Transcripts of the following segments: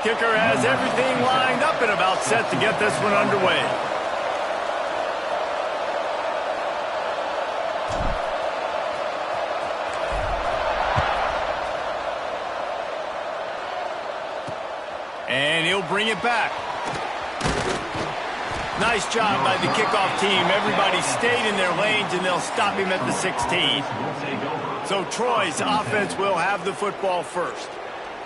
Kicker has everything lined up and about set to get this one underway. And he'll bring it back. Nice job by the kickoff team. Everybody stayed in their lanes, and they'll stop him at the 16. So Troy's offense will have the football first.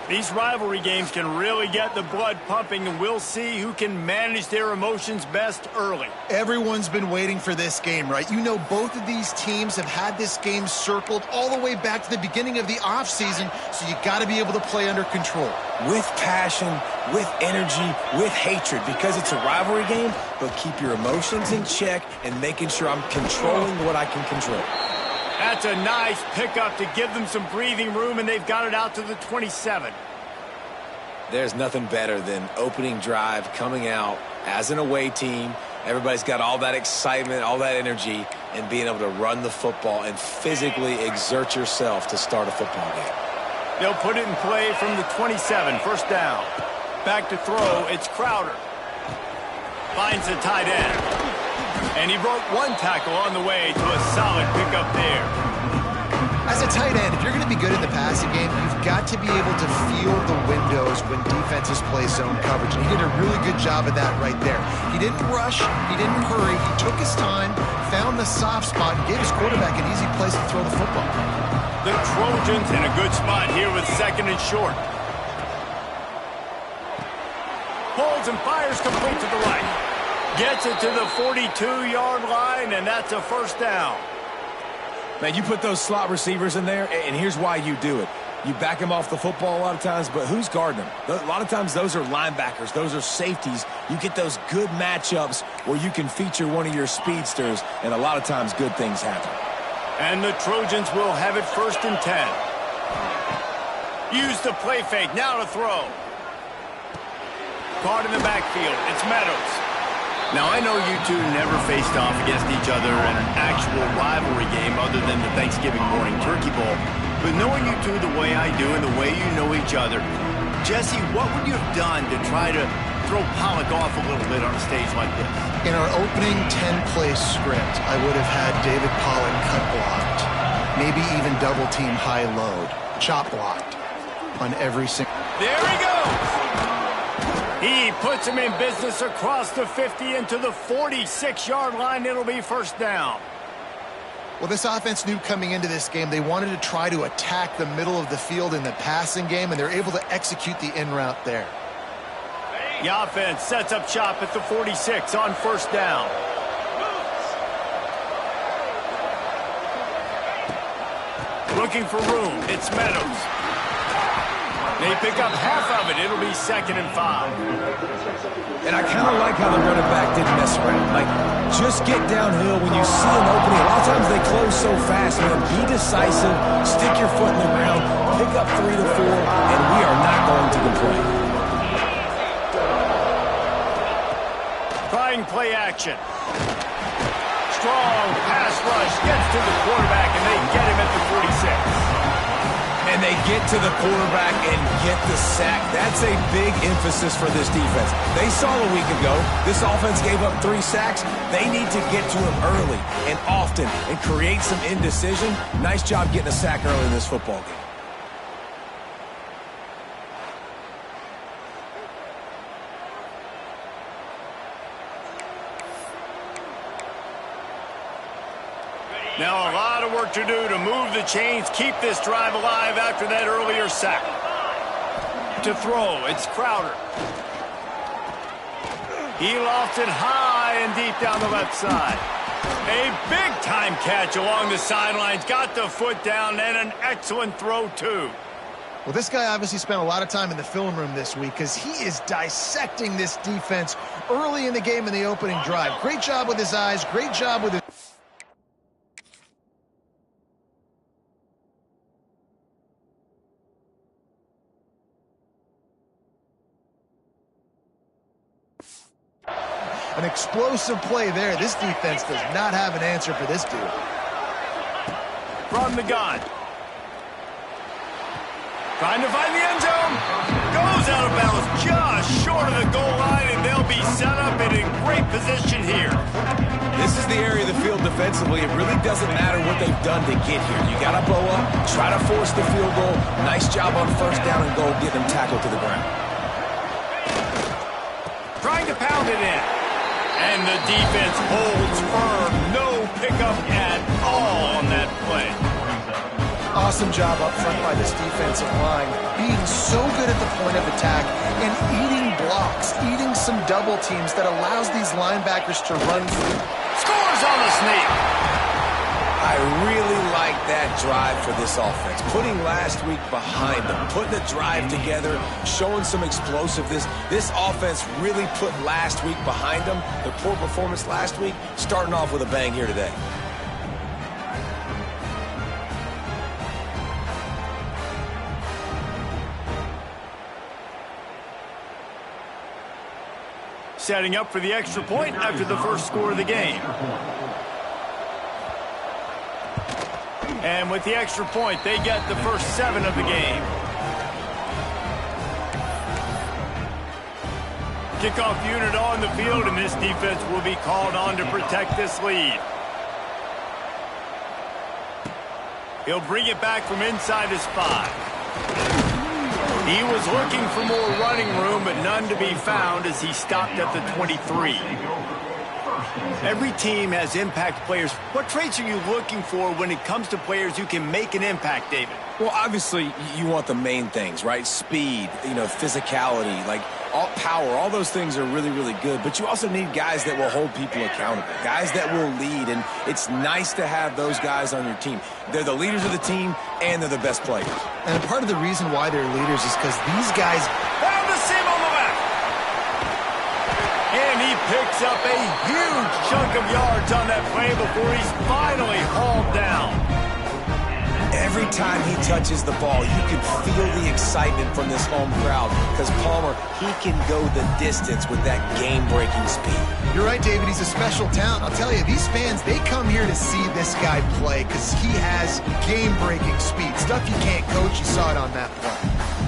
These rivalry games can really get the blood pumping, and we'll see who can manage their emotions best early. Everyone's been waiting for this game, right? You know, both of these teams have had this game circled all the way back to the beginning of the offseason, so you got to be able to play under control. With passion, with energy, with hatred, because it's a rivalry game, but keep your emotions in check and making sure I'm controlling what I can control. That's a nice pickup to give them some breathing room, and they've got it out to the 27. There's nothing better than opening drive, coming out as an away team. Everybody's got all that excitement, all that energy, and being able to run the football and physically exert yourself to start a football game. They'll put it in play from the 27, first down. Back to throw, it's Crowder. Finds the tight end. And he broke one tackle on the way to a solid pickup there. As a tight end, if you're going to be good in the passing game, you've got to be able to feel the windows when defenses play zone coverage. And he did a really good job of that right there. He didn't rush. He didn't hurry. He took his time, found the soft spot, and gave his quarterback an easy place to throw the football. The Trojans in a good spot here with second and short. Pulls and fires complete to the right. Gets it to the 42-yard line, and that's a first down. Man, you put those slot receivers in there, and here's why you do it. You back them off the football a lot of times, but who's guarding them? A lot of times those are linebackers. Those are safeties. You get those good matchups where you can feature one of your speedsters, and a lot of times good things happen. And the Trojans will have it first and 10. Use the play fake. Now to throw. Caught in the backfield. It's Meadows. Now, I know you two never faced off against each other in an actual rivalry game other than the Thanksgiving morning turkey bowl. But knowing you two the way I do and the way you know each other, Jesse, what would you have done to try to throw Pollock off a little bit on a stage like this? In our opening 10-play script, I would have had David Pollock cut blocked, maybe even double-team high load, chop blocked on every single... There he goes! He puts him in business across the 50 into the 46-yard line. It'll be first down. Well, this offense knew coming into this game they wanted to try to attack the middle of the field in the passing game, and they're able to execute the in route there. The offense sets up shop at the 46 on first down. Looking for room. It's Meadows. They pick up half of it. It'll be second and 5. And I kind of like how the running back didn't mess around. Like, just get downhill when you see an opening. A lot of times they close so fast, man. Be decisive, stick your foot in the ground, pick up 3 to 4, and we are not going to complain. Trying play action. Strong pass rush gets to the quarterback, and they get him at the 46. And they get to the quarterback and get the sack. That's a big emphasis for this defense. They saw a week ago, this offense gave up 3 sacks. They need to get to him early and often and create some indecision. Nice job getting a sack early in this football game. Now a lot of work to do to move the chains, keep this drive alive after that earlier sack. To throw, it's Crowder. He lofts it high and deep down the left side. A big-time catch along the sidelines, got the foot down, and an excellent throw, too. Well, this guy obviously spent a lot of time in the film room this week because he is dissecting this defense early in the game in the opening drive. Great job with his eyes, great job with his... An explosive play there. This defense does not have an answer for this dude. From the gun. Trying to find the end zone. Goes goes out of bounds just short of the goal line, and they'll be set up and in great position here. This is the area of the field defensively. It really doesn't matter what they've done to get here. You got to bow up, try to force the field goal. Nice job on first down and goal, get them tackled to the ground. Trying to pound it in. And the defense holds firm. No pickup at all on that play. Awesome job up front by this defensive line, being so good at the point of attack and eating blocks, eating some double teams that allows these linebackers to run through. Scores on the sneak. I really like that drive for this offense. Putting last week behind them, putting a drive together, showing some explosiveness. This offense really put last week behind them. The poor performance last week, starting off with a bang here today. Setting up for the extra point after the first score of the game. And with the extra point, they get the first 7 of the game. Kickoff unit on the field, and this defense will be called on to protect this lead. He'll bring it back from inside his 5. He was looking for more running room, but none to be found as he stopped at the 23. Every team has impact players. What traits are you looking for when it comes to players who can make an impact, David? Well, obviously, you want the main things, right? Speed, physicality, like all power, all those things are really, really good. But you also need guys that will hold people accountable, guys that will lead. And it's nice to have those guys on your team. They're the leaders of the team, and they're the best players. And part of the reason why they're leaders is because these guys found the seam on the left. And he picks up a huge chunk of yards on that play before he's finally hauled down. Every time he touches the ball, you can feel the excitement from this home crowd because Palmer, he can go the distance with that game-breaking speed. You're right, David. He's a special talent. I'll tell you, these fans, they come here to see this guy play because he has game-breaking speed. Stuff you can't coach. You saw it on that play.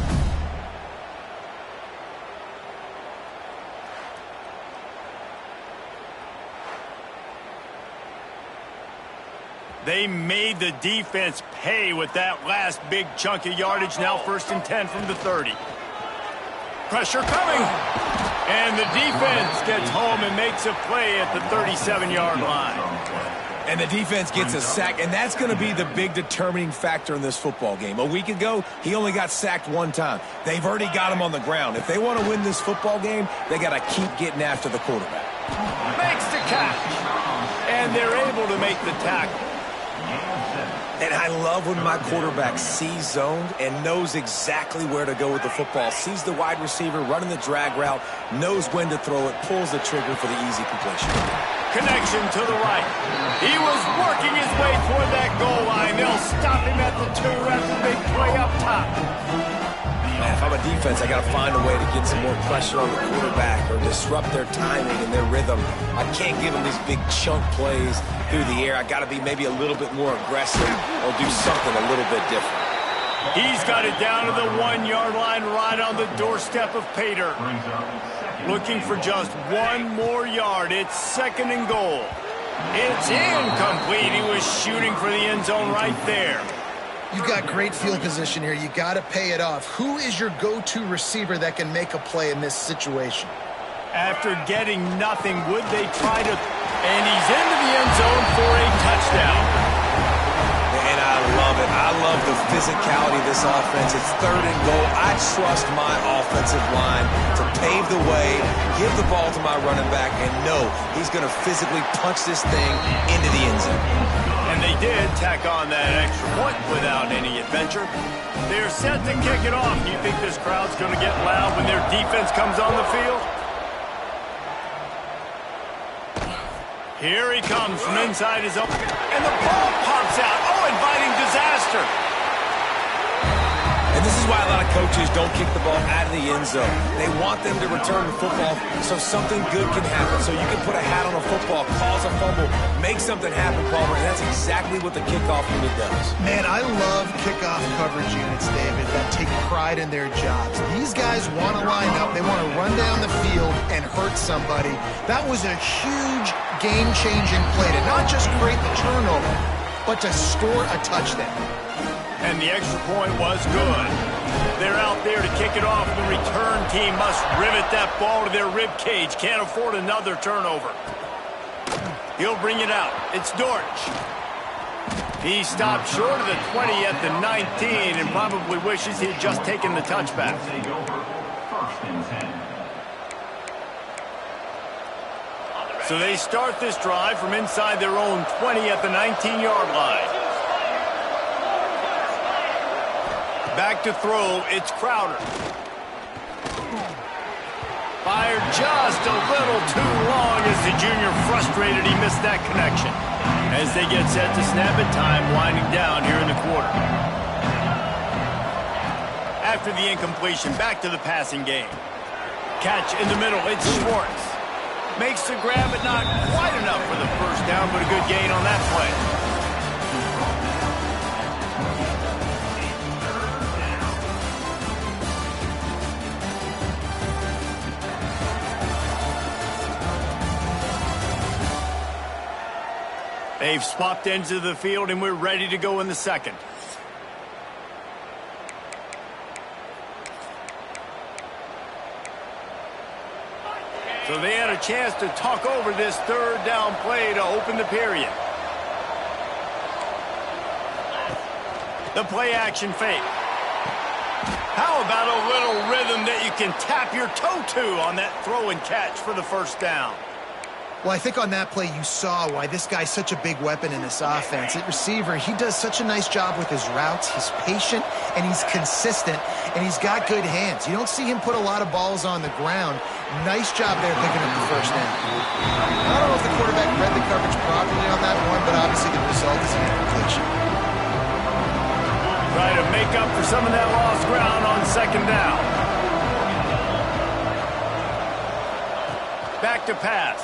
They made the defense pay with that last big chunk of yardage. Now 1st and 10 from the 30. Pressure coming. And the defense gets home and makes a play at the 37-yard line. And the defense gets a sack, and that's going to be the big determining factor in this football game. A week ago, he only got sacked 1 time. They've already got him on the ground. If they want to win this football game, they got to keep getting after the quarterback. Makes the catch. And they're able to make the tackle. And I love when my quarterback sees zoned and knows exactly where to go with the football. Sees the wide receiver running the drag route, knows when to throw it, pulls the trigger for the easy completion. Connection to the right. He was working his way toward that goal line. They'll stop him at the 2 after they play up top. Man, if I'm a defense, I got to find a way to get some more pressure on the quarterback or disrupt their timing and their rhythm. I can't give them these big chunk plays through the air. I got to be maybe a little bit more aggressive or do something a little bit different. He's got it down to the 1-yard line right on the doorstep of Pater. Looking for just 1 more yard. It's 2nd and goal. It's incomplete. He was shooting for the end zone right there. You've got great field position here. You got to pay it off. Who is your go-to receiver that can make a play in this situation? After getting nothing, would they try to... And he's into the end zone for a touchdown. And I love it. I love the physicality of this offense. It's 3rd and goal. I trust my offensive line to pave the way, give the ball to my running back, and know he's going to physically punch this thing into the end zone. And they did tack on that extra point without any adventure. They're set to kick it off. Do you think this crowd's going to get loud when their defense comes on the field? Here he comes from inside his own. And the ball pops out. Oh, inviting disaster. And this is why a lot of coaches don't kick the ball out of the end zone. They want them to return the football so something good can happen. So you can put a hat on a football, cause a fumble, make something happen, Palmer, and that's exactly what the kickoff unit does. Man, I love kickoff coverage units, David, that take pride in their jobs. These guys want to line up. They want to run down the field and hurt somebody. That was a huge game-changing play to not just create the turnover, but to score a touchdown. And the extra point was good. They're out there to kick it off. The return team must rivet that ball to their rib cage. Can't afford another turnover. He'll bring it out. It's Dortch. He stopped short of the 20 at the 19 and probably wishes he had just taken the touchback. So they start this drive from inside their own 20 at the 19-yard line. Back to throw, it's Crowder. Fired just a little too long as the junior frustrated he missed that connection. As they get set to snap it, time winding down here in the quarter. After the incompletion, back to the passing game. Catch in the middle, it's Schwartz. Makes the grab, but not quite enough for the first down, but a good gain on that play. They've swapped ends of the field, and we're ready to go in the second. So they had a chance to talk over this third down play to open the period. The play action fake. How about a little rhythm that you can tap your toe to on that throw and catch for the first down? Well, I think on that play you saw why this guy's such a big weapon in this offense. At receiver, he does such a nice job with his routes. He's patient, and he's consistent, and he's got good hands. You don't see him put a lot of balls on the ground. Nice job there picking up the first down. I don't know if the quarterback read the coverage properly on that one, but obviously the result is an incompletion. Try to make up for some of that lost ground on second down. Back to pass.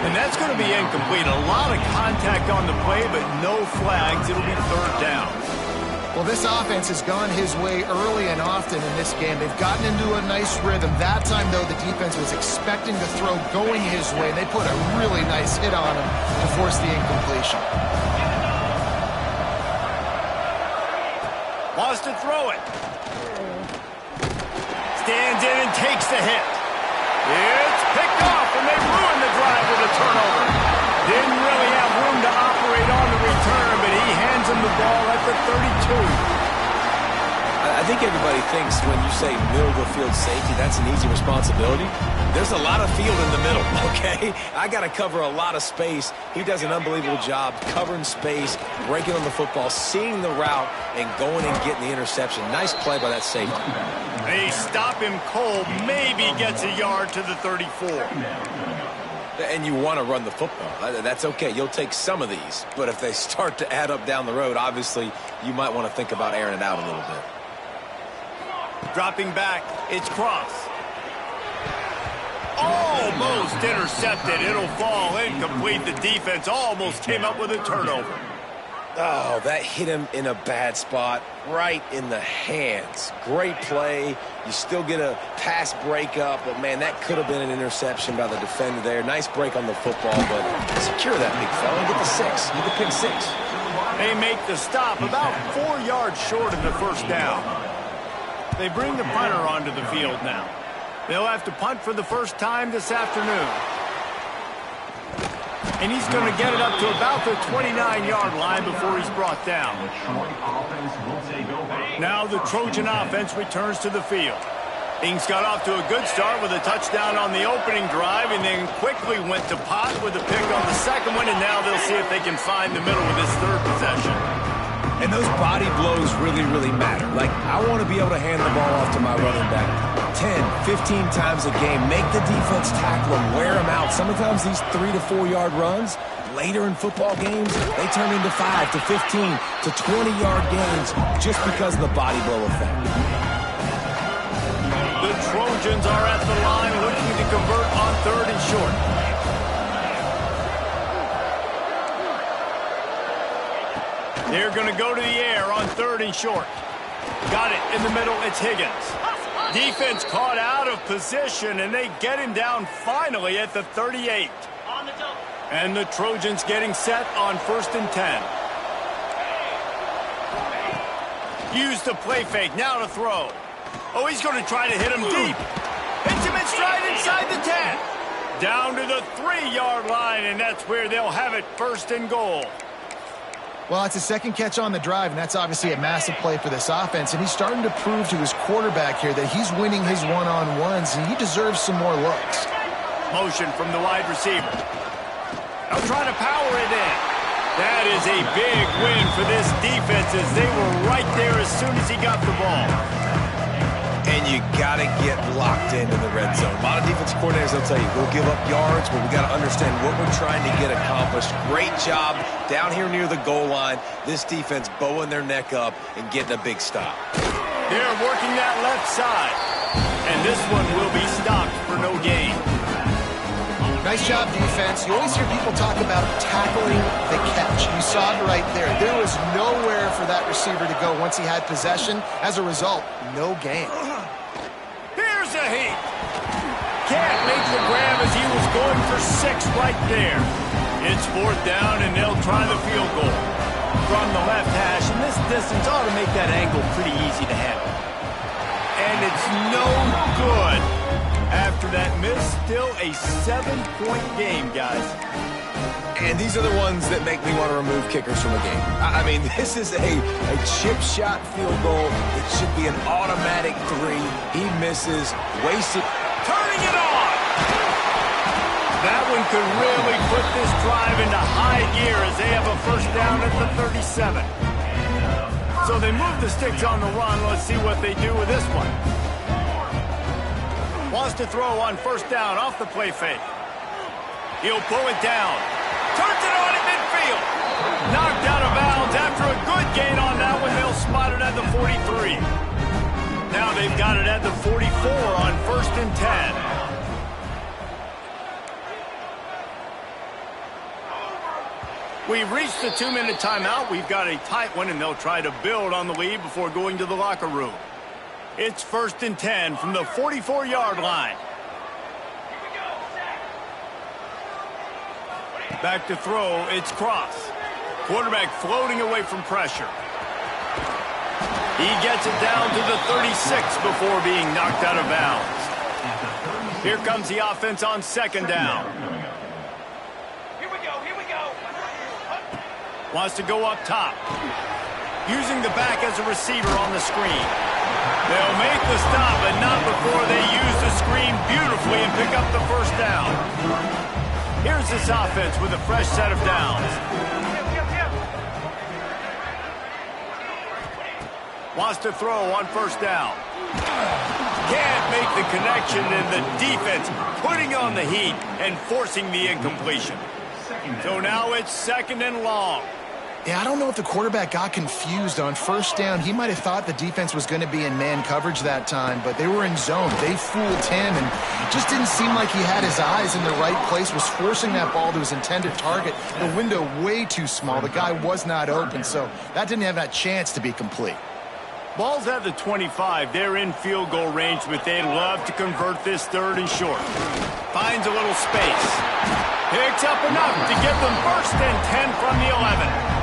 And that's going to be incomplete. A lot of contact on the play, but no flags. It'll be third down. Well, this offense has gone his way early and often in this game. They've gotten into a nice rhythm. That time, though, the defense was expecting the throw going his way. They put a really nice hit on him to force the incompletion. Wants to throw it. Stands in and takes the hit. It's picked off, and they ruined the drive with a turnover. Didn't really have room to operate on the return, but he hands him the ball at the 32. I think everybody thinks when you say middle of the field safety, that's an easy responsibility. There's a lot of field in the middle, okay? I got to cover a lot of space. He does an unbelievable job covering space, breaking on the football, seeing the route, and going and getting the interception. Nice play by that safety. They stop him cold, maybe gets a yard to the 34. And you want to run the football. That's okay. You'll take some of these. But if they start to add up down the road, obviously you might want to think about airing it out a little bit. Dropping back, it's Cross. Almost intercepted. It'll fall incomplete. The defense almost came up with a turnover. Oh, that hit him in a bad spot, right in the hands. Great play. You still get a pass breakup, but, man, that could have been an interception by the defender there. Nice break on the football, but secure that big fella and get the 6. You can pick 6. They make the stop about 4 yards short of the first down. They bring the punter onto the field now. They'll have to punt for the first time this afternoon. And he's going to get it up to about the 29-yard line before he's brought down. Now the Trojan offense returns to the field. Things got off to a good start with a touchdown on the opening drive and then quickly went to pot with a pick on the second one, and now they'll see if they can find the middle with this third possession. And those body blows really, really matter. Like, I want to be able to hand the ball off to my running back 10, 15 times a game. Make the defense tackle them, wear them out. Sometimes these 3 to 4 yard runs, later in football games, they turn into 5 to 15 to 20-yard gains just because of the body blow effect. The Trojans are at the line looking to convert on 3rd and short. They're going to go to the air on 3rd and short. Got it in the middle. It's Higgins. Defense caught out of position, and they get him down finally at the 38. And the Trojans getting set on 1st and 10. Use the play fake. Now to throw. Oh, he's going to try to hit him deep. Hits him in stride inside the 10. Down to the 3-yard line, and that's where they'll have it 1st and goal. Well, it's a second catch on the drive, and that's obviously a massive play for this offense. And he's starting to prove to his quarterback here that he's winning his one-on-ones, and he deserves some more looks. Motion from the wide receiver. Now trying to power it in. That is a big win for this defense as they were right there as soon as he got the ball. And you got to get locked into the red zone. A lot of defense coordinators will tell you, we'll give up yards, but we got to understand what we're trying to get accomplished. Great job down here near the goal line. This defense bowing their neck up and getting a big stop. They're working that left side. And this one will be stopped for no gain. Nice job, defense. You always hear people talk about tackling the catch. You saw it right there. There was nowhere for that receiver to go once he had possession. As a result, no gain. Here's a heat. Can't make the grab as he was going for 6 right there. It's 4th down, and they'll try the field goal. From the left hash, and this distance ought to make that angle pretty easy to handle. And it's no good. After that miss, still a 7-point game, guys. And these are the ones that make me want to remove kickers from a game. I mean, this is a chip shot field goal. It should be an automatic 3. He misses, wasted. Turning it on! That one could really put this drive into high gear as they have a 1st down at the 37. So they move the sticks on the run. Let's see what they do with this one. Wants to throw on 1st down off the play fake. He'll pull it down. Turns it on in midfield. Knocked out of bounds after a good gain on that one. They'll spot it at the 43. Now they've got it at the 44 on 1st and 10. We've reached the 2-minute timeout. We've got a tight one, and they'll try to build on the lead before going to the locker room. It's 1st and 10 from the 44-yard line. Back to throw, it's Cross. Quarterback floating away from pressure. He gets it down to the 36 before being knocked out of bounds. Here comes the offense on 2nd down. Here we go. Wants to go up top. Using the back as a receiver on the screen. They'll make the stop, but not before they use the screen beautifully and pick up the 1st down. Here's this offense with a fresh set of downs. Wants to throw on 1st down. Can't make the connection, and the defense putting on the heat and forcing the incompletion. So now it's 2nd and long. Yeah, I don't know if the quarterback got confused on 1st down. He might have thought the defense was going to be in man coverage that time, but they were in zone. They fooled him, and it just didn't seem like he had his eyes in the right place, was forcing that ball to his intended target. The window way too small. The guy was not open, so that didn't have that chance to be complete. Ball's at the 25. They're in field goal range, but they'd love to convert this 3rd and short. Finds a little space. Picks up enough to get them 1st and 10 from the 11.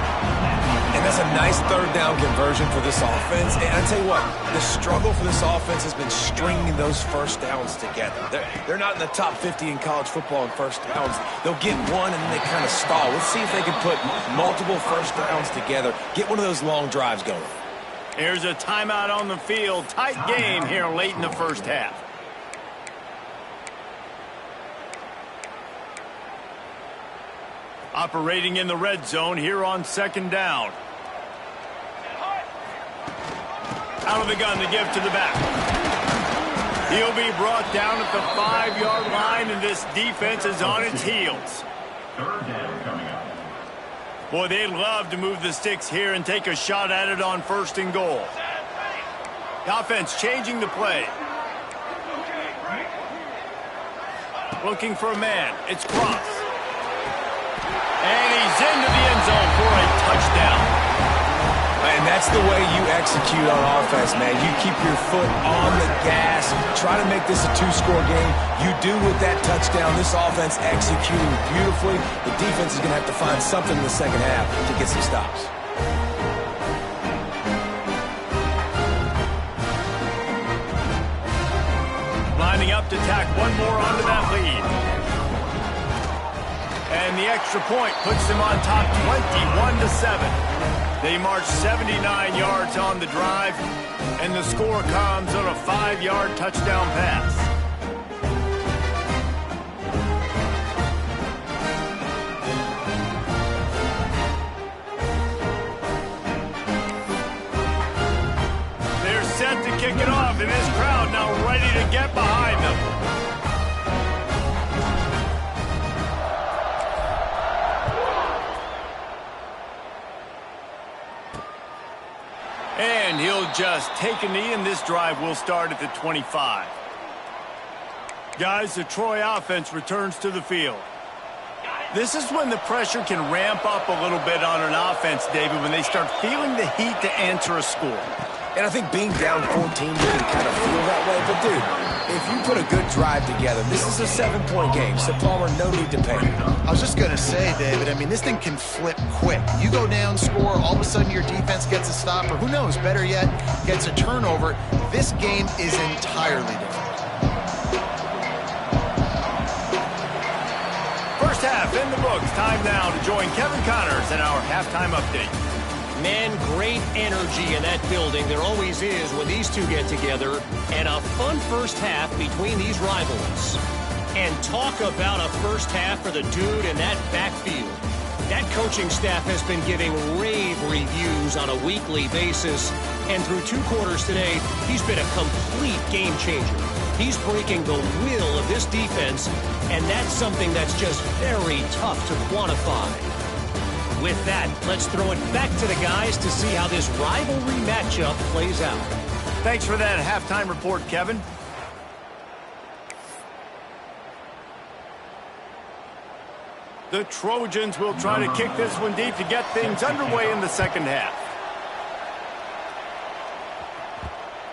And that's a nice 3rd down conversion for this offense. And I tell you what, the struggle for this offense has been stringing those 1st downs together. They're not in the top 50 in college football in 1st downs. They'll get one and then they kind of stall. Let's see if they can put multiple 1st downs together. Get one of those long drives going. Here's a timeout on the field. Tight game here late in the 1st half. Operating in the red zone here on 2nd down. Out of the gun to give to the back. He'll be brought down at the 5-yard line, and this defense is on its heels. 3rd down coming up. Boy, they'd love to move the sticks here and take a shot at it on 1st and goal. The offense changing the play. Looking for a man. It's Cross. And he's into the end zone for a touchdown. And that's the way you execute on offense, man. You keep your foot on the gas. Try to make this a 2-score game. You do with that touchdown. This offense executing beautifully. The defense is going to have to find something in the second half to get some stops. Lining up to tack one more onto that lead. And the extra point puts them on top 21-7. They march 79 yards on the drive, and the score comes on a 5-yard touchdown pass. They're set to kick it off, and this crowd now ready to get behind them. And he'll just take a knee, and this drive will start at the 25. Guys, the Troy offense returns to the field. This is when the pressure can ramp up a little bit on an offense, David, when they start feeling the heat to answer a score. And I think being down 14, you can kind of feel that way. But, dude, if you put a good drive together, this is a 7-point game. So, Palmer, no need to panic. I was just going to say, David, I mean, this thing can flip quick. You go down, score, all of a sudden your defense gets a stop, or who knows, better yet, gets a turnover. This game is entirely different. First half in the books. Time now to join Kevin Connors in our halftime update. Man, great energy in that building. There always is when these two get together. And a fun first half between these rivals. And talk about a first half for the dude in that backfield. That coaching staff has been giving rave reviews on a weekly basis. And through 2 quarters today, he's been a complete game changer. He's breaking the will of this defense, and that's something that's just very tough to quantify. With that, let's throw it back to the guys to see how this rivalry matchup plays out. Thanks for that halftime report, Kevin. The Trojans will try to kick this one deep to get things underway in the second half.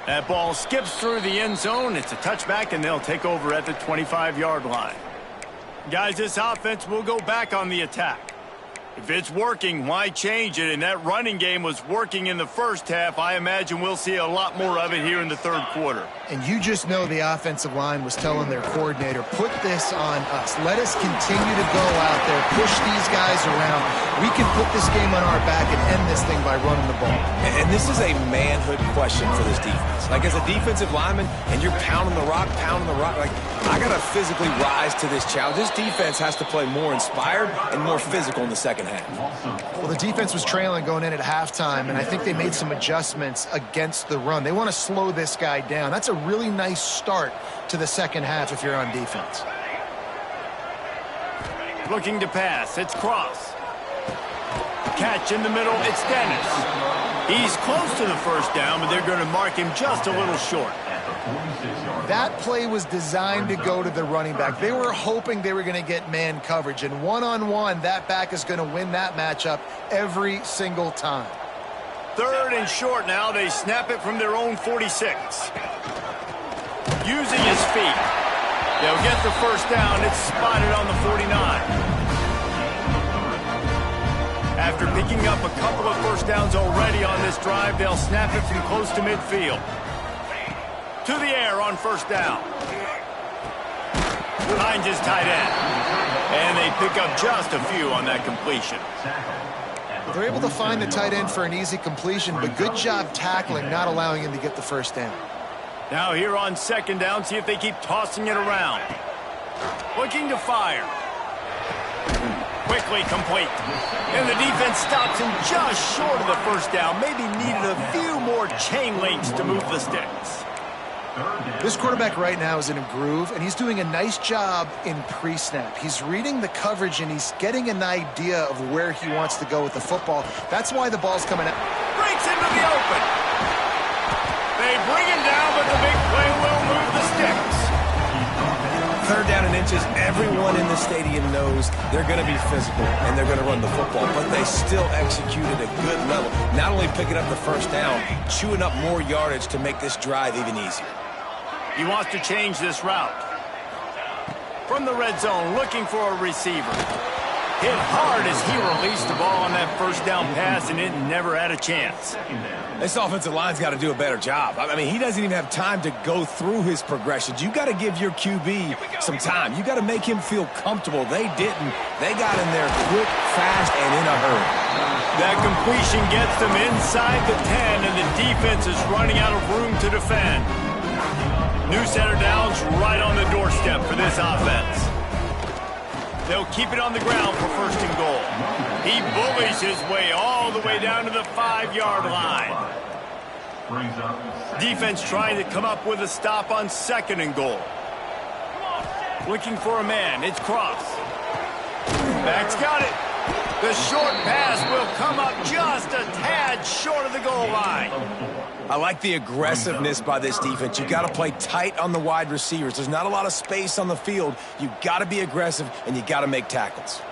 That ball skips through the end zone. It's a touchback, and they'll take over at the 25-yard line. Guys, this offense will go back on the attack. If it's working, why change it? And that running game was working in the first half. I imagine we'll see a lot more of it here in the third quarter. And you just know the offensive line was telling their coordinator, put this on us. Let us continue to go out there, push these guys around. We can put this game on our back and end this thing by running the ball. And this is a manhood question for this defense. Like, as a defensive lineman, and you're pounding the rock, like, I got to physically rise to this challenge. This defense has to play more inspired and more physical in the second half. Well, the defense was trailing going in at halftime, and I think they made some adjustments against the run. They want to slow this guy down. That's a really nice start to the second half if you're on defense. Looking to pass. It's Cross. Catch in the middle. It's Dennis. He's close to the first down, but they're going to mark him just a little short. That play was designed to go to the running back. They were hoping they were going to get man coverage, and one-on-one, that back is going to win that matchup every single time. 3rd and short now. They snap it from their own 46. Using his feet. They'll get the first down. It's spotted on the 49. After picking up a couple of first downs already on this drive, they'll snap it from close to midfield. To the air on first down. Finds his tight end. And they pick up just a few on that completion. They're able to find the tight end for an easy completion, but good job tackling, not allowing him to get the first down. Now here on second down, see if they keep tossing it around. Looking to fire. Quickly complete. And the defense stops him just short of the first down. Maybe needed a few more chain links to move the sticks. This quarterback right now is in a groove, and he's doing a nice job in pre-snap. He's reading the coverage, and he's getting an idea of where he wants to go with the football. That's why the ball's coming out. Breaks into the open. They bring him down, but the big play will move the sticks. Third down and inches, everyone in the stadium knows they're going to be physical and they're going to run the football, but they still execute at a good level. Not only picking up the first down, chewing up more yardage to make this drive even easier. He wants to change this route. From the red zone, looking for a receiver. Hit hard as he released the ball on that first down pass, and it never had a chance. This offensive line's got to do a better job. I mean, he doesn't even have time to go through his progressions. You got to give your QB some time. You got to make him feel comfortable. They didn't. They got in there quick, fast, and in a hurry. That completion gets them inside the 10, and the defense is running out of room to defend. New center downs right on the doorstep for this offense. They'll keep it on the ground for first and goal. He bullies his way all the way down to the 5-yard line. Defense trying to come up with a stop on second and goal. Looking for a man. It's Cross. Back's got it. The short pass will come up just a tad short of the goal line. I like the aggressiveness by this defense. You got to play tight on the wide receivers. There's not a lot of space on the field. You got to be aggressive, and you got to make tackles.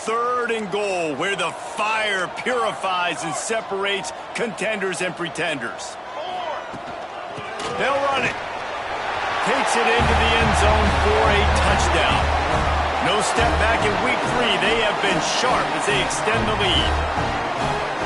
Third and goal, where the fire purifies and separates contenders and pretenders. They'll run it. Takes it into the end zone for a touchdown. No step back in week 3. They have been sharp as they extend the lead.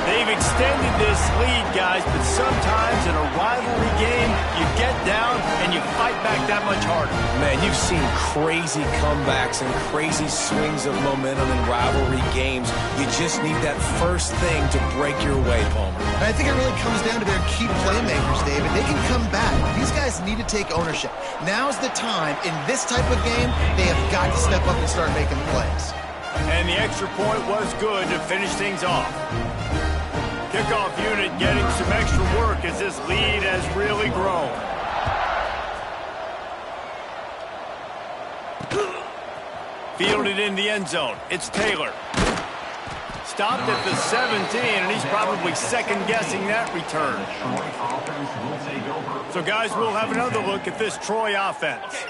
They've extended this lead, guys, but sometimes in a rivalry game, you get down and you fight back that much harder. Man, you've seen crazy comebacks and crazy swings of momentum in rivalry games. You just need that first thing to break your way, Palmer. I think it really comes down to their key playmakers, David. They can come back. These guys need to take ownership. Now's the time. In this type of game, they have got to step up and start making plays. And the extra point was good to finish things off. Kickoff unit getting some extra work as this lead has really grown. Fielded in the end zone. It's Taylor. Stopped at the 17, and he's probably second-guessing that return. So, guys, we'll have another look at this Troy offense.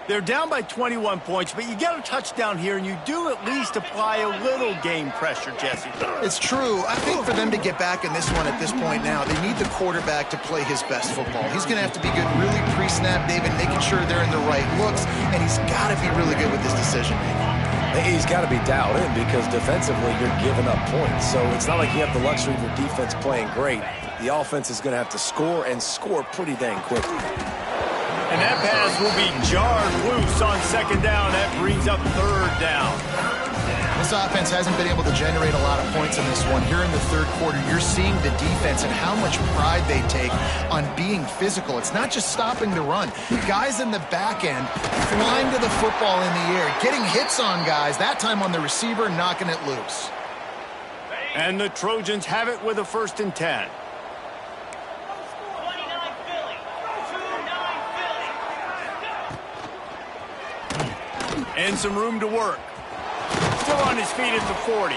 They're down by 21 points, but you get a touchdown here, and you do at least apply a little game pressure, Jesse. It's true. I think for them to get back in this one at this point now, they need the quarterback to play his best football. He's going to have to be good really pre-snap, David, making sure they're in the right looks, and he's got to be really good with this decision-making. He's got to be dialed in because defensively you're giving up points. So it's not like you have the luxury of your defense playing great. The offense is going to have to score and score pretty dang quickly. And that pass will be jarred loose on second down. That brings up third down. This offense hasn't been able to generate a lot of points in this one. Here in the third quarter, you're seeing the defense and how much pride they take on being physical. It's not just stopping the run. Guys in the back end flying to the football in the air, getting hits on guys, that time on the receiver, knocking it loose. And the Trojans have it with a 1st and 10. And some room to work. Still on his feet at the 40.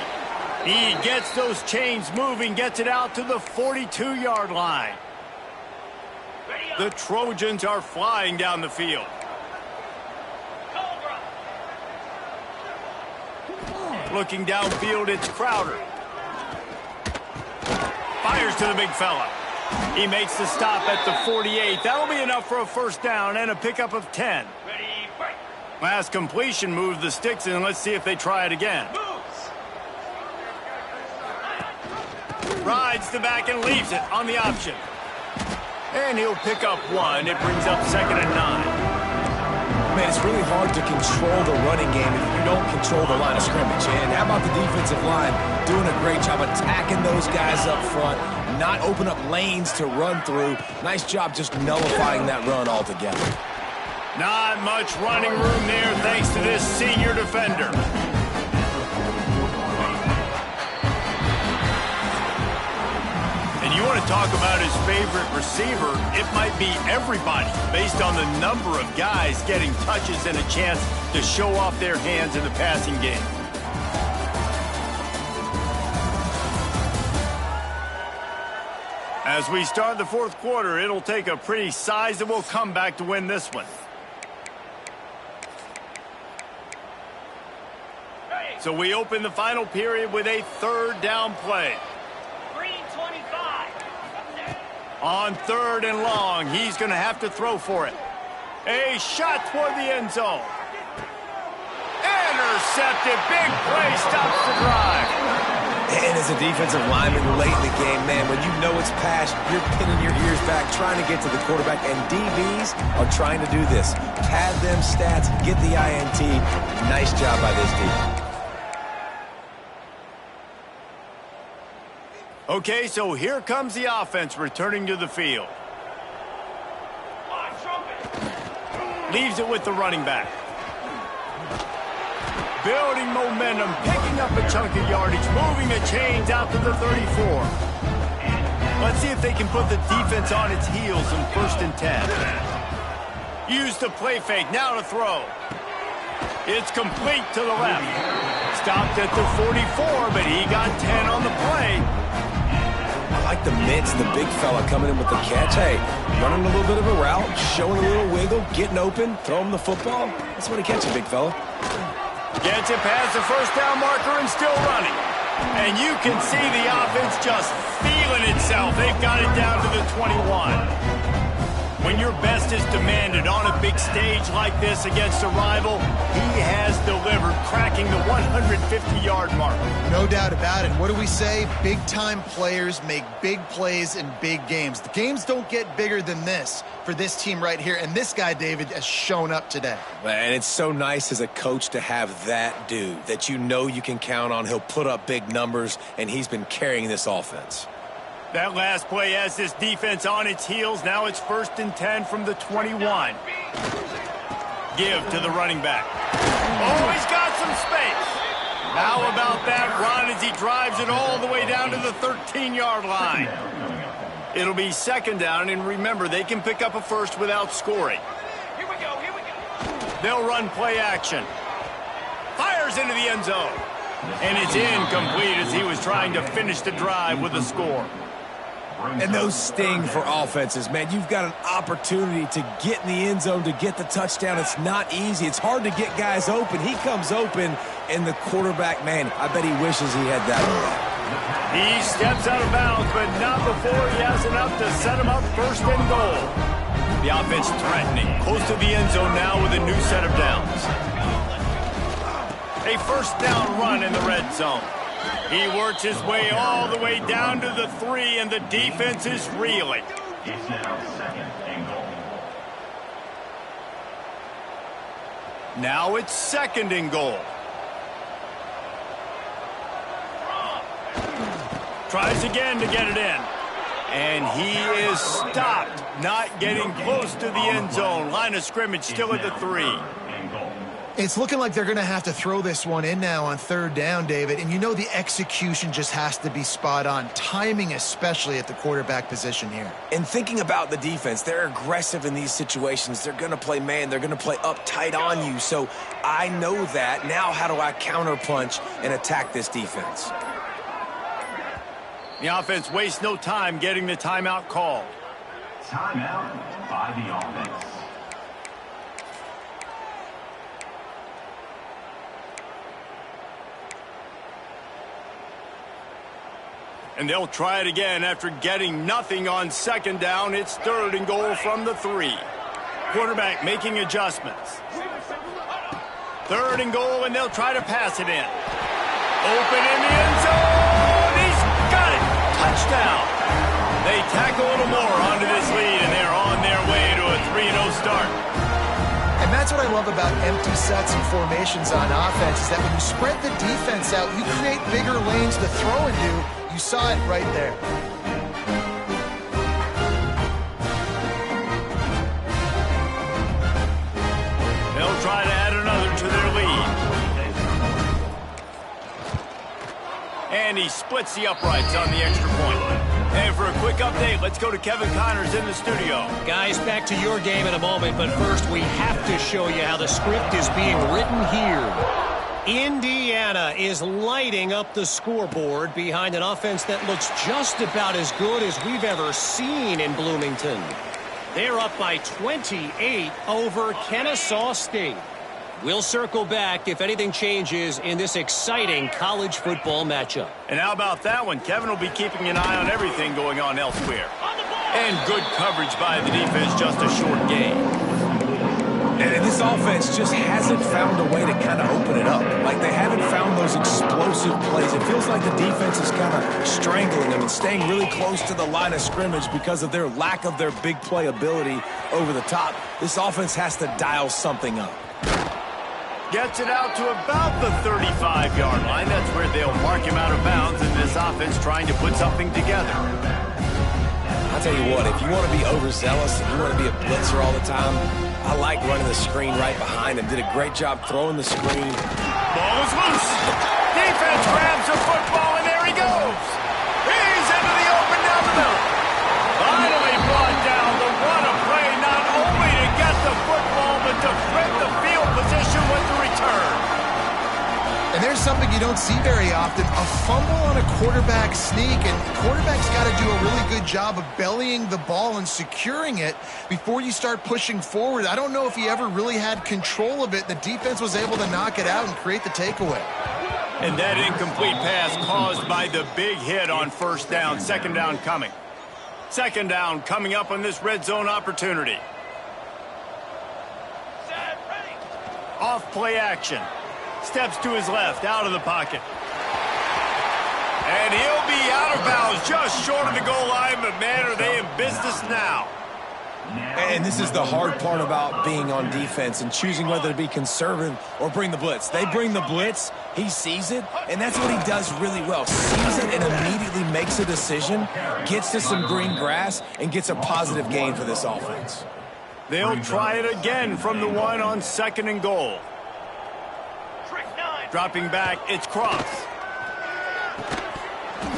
He gets those chains moving, gets it out to the 42-yard line. The Trojans are flying down the field. Looking downfield, it's Crowder. Fires to the big fella. He makes the stop at the 48. That'll be enough for a 1st down and a pickup of 10. Last completion moved the sticks in. Let's see if they try it again. Rides the back and leaves it on the option. And he'll pick up 1. It brings up 2nd and 9. Man, it's really hard to control the running game if you don't control the line of scrimmage. And how about the defensive line doing a great job attacking those guys up front, not open up lanes to run through. Nice job just nullifying that run altogether. Not much running room there thanks to this senior defender. And you want to talk about his favorite receiver, it might be everybody based on the number of guys getting touches and a chance to show off their hands in the passing game. As we start the fourth quarter, it'll take a pretty sizable comeback to win this one. So we open the final period with a third down play. Green 25. On third and long, he's going to have to throw for it. A shot toward the end zone. Intercepted. Big play stops the drive. And as a defensive lineman late in the game, man, when you know it's past, you're pinning your ears back, trying to get to the quarterback, and DBs are trying to do this. Pad them stats, get the INT. Nice job by this D. Okay, so here comes the offense returning to the field. Leaves it with the running back. Building momentum, picking up a chunk of yardage, moving the chains out to the 34. Let's see if they can put the defense on its heels in 1st and 10. Use the play fake, now to throw. It's complete to the left. Stopped at the 44, but he got 10 on the play. I like the mitts, the big fella coming in with the catch. Hey, running a little bit of a route, showing a little wiggle, getting open, throw him the football. That's what he catches, big fella. Gets it past the first down marker and still running. And you can see the offense just feeling itself. They've got it down to the 21. When your best is demanded on a big stage like this against a rival, he has delivered, cracking the 150-yard mark. No doubt about it. What do we say? Big-time players make big plays in big games. The games don't get bigger than this for this team right here, and this guy, David, has shown up today. And it's so nice as a coach to have that dude that you know you can count on. He'll put up big numbers, and he's been carrying this offense. That last play has this defense on its heels. Now it's 1st and 10 from the 21. Give to the running back. Oh, he's got some space. How about that run as he drives it all the way down to the 13-yard line? It'll be 2nd down, and remember, they can pick up a first without scoring. Here we go, here we go. They'll run play action. Fires into the end zone. And it's incomplete as he was trying to finish the drive with a score. And those sting for offenses, man. You've got an opportunity to get in the end zone, to get the touchdown. It's not easy. It's hard to get guys open. He comes open, and the quarterback, man, I bet he wishes he had that one. He steps out of bounds, but not before he has enough to set him up 1st and goal. The offense threatening, close to the end zone now with a new set of downs. A 1st down run in the red zone. He works his way all the way down to the 3, and the defense is reeling. It's now 2nd and goal. Now it's 2nd and goal. Tries again to get it in. And he is stopped, not getting close to the end zone. Line of scrimmage still at the 3. It's looking like they're going to have to throw this one in now on 3rd down, David. And you know the execution just has to be spot on. Timing especially at the quarterback position here. And thinking about the defense, they're aggressive in these situations. They're going to play man. They're going to play up tight on you. So I know that. Now how do I counterpunch and attack this defense? The offense wastes no time getting the timeout called. Timeout by the offense. And they'll try it again after getting nothing on 2nd down. It's 3rd and goal from the 3. Quarterback making adjustments. 3rd and goal, and they'll try to pass it in. Open in the end zone. He's got it. Touchdown. They tack a little more onto this lead, and they're on their way to a 3-0 start. And that's what I love about empty sets and formations on offense, is that when you spread the defense out, you create bigger lanes to throw into. You saw it right there. They'll try to add another to their lead. And And he splits the uprights on the extra point. And for a quick update, let's go to Kevin Connors in the studio. Guys, back to your game in a moment, but first we have to show you how the script is being written here. Indiana is lighting up the scoreboard behind an offense that looks just about as good as we've ever seen in Bloomington. They're up by 28 over Kennesaw State. We'll circle back if anything changes in this exciting college football matchup. And how about that one? Kevin will be keeping an eye on everything going on elsewhere. And good coverage by the defense, just a short game. And this offense just hasn't found a way to kind of open it up. Like, they haven't found those explosive plays. It feels like the defense is kind of strangling them and staying really close to the line of scrimmage because of their lack of their big play ability over the top. This offense has to dial something up. Gets it out to about the 35-yard line. That's where they'll mark him out of bounds, and this offense trying to put something together. I'll tell you what, if you want to be overzealous and you want to be a blitzer all the time, I like running the screen right behind him. Did a great job throwing the screen. Ball is loose. Defense grabs the football, and there he goes. He's into the open down the middle. Finally brought down. The run of play, not only to get the football, but to flip the field position with the return. And there's something you don't see very often, a fumble on a quarterback sneak, and quarterback's got to do a really good job of bellying the ball and securing it before you start pushing forward. I don't know if he ever really had control of it. The defense was able to knock it out and create the takeaway. And that incomplete pass caused by the big hit on first down. Second down coming. Second down coming up on this red zone opportunity. Off play action. Steps to his left, out of the pocket. And he'll be out of bounds just short of the goal line, but man, are they in business now. And this is the hard part about being on defense and choosing whether to be conservative or bring the blitz. They bring the blitz, he sees it, and that's what he does really well. Sees it and immediately makes a decision, gets to some green grass, and gets a positive gain for this offense. They'll try it again from the one on second and goal. Dropping back, it's Cross.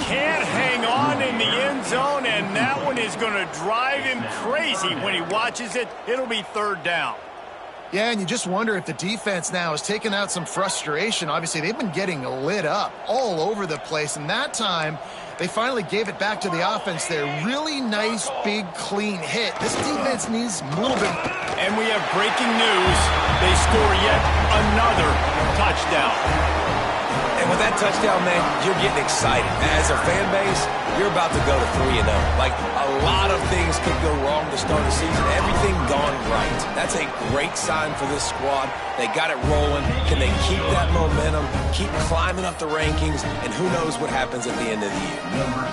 Can't hang on in the end zone, and that one is going to drive him crazy when he watches it. It'll be third down. Yeah, and you just wonder if the defense now is taking out some frustration. Obviously, they've been getting lit up all over the place, and that time they finally gave it back to the offense there. Really nice, big, clean hit. This defense needs a little bit. And we have breaking news. They score yet another touchdown. And with that touchdown, man, you're getting excited. As a fan base, you're about to go to 3-0. Like, a lot of things could go wrong to start the season. Everything gone right. That's a great sign for this squad. They got it rolling. Can they keep that momentum, keep climbing up the rankings, and who knows what happens at the end of the year.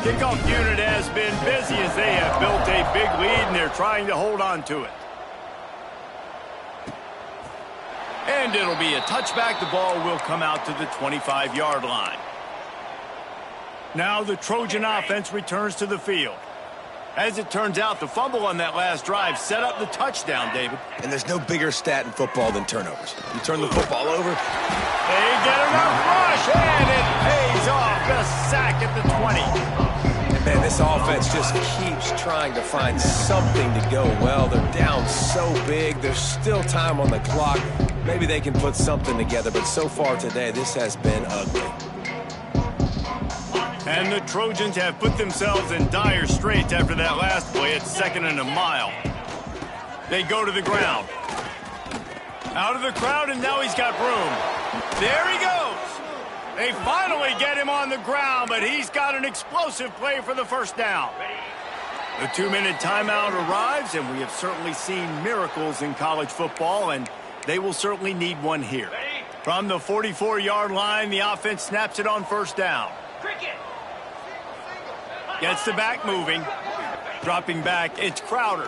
Kickoff unit has been busy as they have built a big lead, and they're trying to hold on to it. And it'll be a touchback. The ball will come out to the 25-yard line. Now the Trojan offense returns to the field. As it turns out, the fumble on that last drive set up the touchdown, David. And there's no bigger stat in football than turnovers. You turn the football over. They get enough rush, and it pays off. A sack at the 20. Man, this offense just keeps trying to find something to go well. They're down so big. There's still time on the clock. Maybe they can put something together, but so far today, this has been ugly. And the Trojans have put themselves in dire straits after that last play. It's second and a mile. They go to the ground. Out of the crowd, and now he's got room. There he goes. They finally get him on the ground, but he's got an explosive play for the first down. The 2-minute timeout arrives, and we have certainly seen miracles in college football, and they will certainly need one here. From the 44-yard line, the offense snaps it on first down. Gets the back moving. Dropping back, it's Crowder.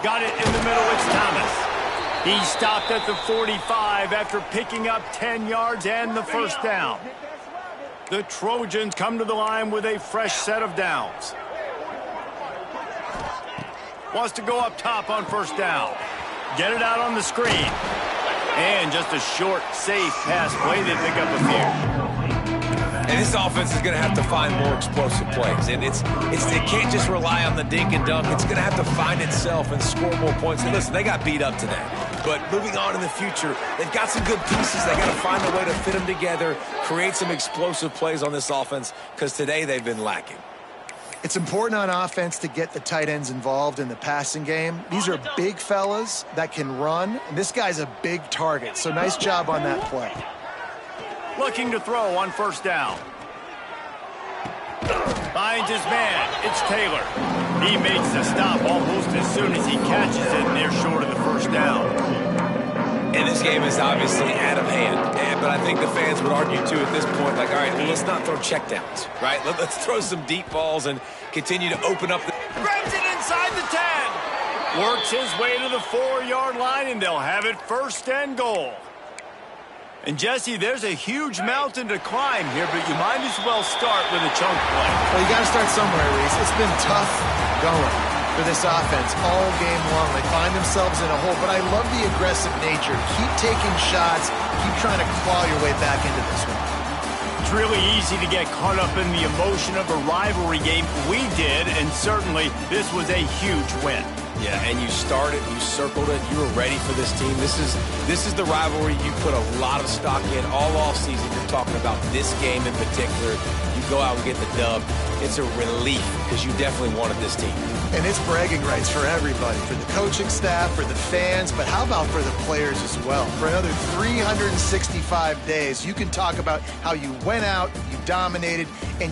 Got it in the middle, it's Thomas. He stopped at the 45 after picking up 10 yards and the first down. The Trojans come to the line with a fresh set of downs. Wants to go up top on first down. Get it out on the screen. And just a short, safe pass play. They pick up a few. And this offense is going to have to find more explosive plays. And it can't just rely on the dink and dunk. It's going to have to find itself and score more points. And listen, they got beat up today. But moving on in the future, they've got some good pieces. They got to find a way to fit them together, create some explosive plays on this offense, because today they've been lacking. It's important on offense to get the tight ends involved in the passing game. These are big fellas that can run, and this guy's a big target, so nice job on that play. Looking to throw on first down. Finds his man. It's Taylor. He makes the stop almost as soon as he catches it, and they're short of the first down. And this game is obviously out of hand. But I think the fans would argue, too, at this point, like, all right, well, let's not throw checkdowns, right? Let's throw some deep balls and continue to open up the... Grabs it inside the 10. Works his way to the 4-yard line, and they'll have it first and goal. And, Jesse, there's a huge mountain to climb here, but you might as well start with a chunk play. Well, you got to start somewhere, Reese. It's been tough going for this offense all game long. They find themselves in a hole, but I love the aggressive nature. Keep taking shots. Keep trying to claw your way back into this one. It's really easy to get caught up in the emotion of a rivalry game. We did, and certainly this was a huge win. Yeah, and you started, you circled it, you were ready for this team. This is the rivalry you put a lot of stock in all offseason. You're talking about this game in particular. You go out and get the dub. It's a relief because you definitely wanted this team. And it's bragging rights for everybody, for the coaching staff, for the fans, but how about for the players as well? For another 365 days, you can talk about how you went out, you dominated, and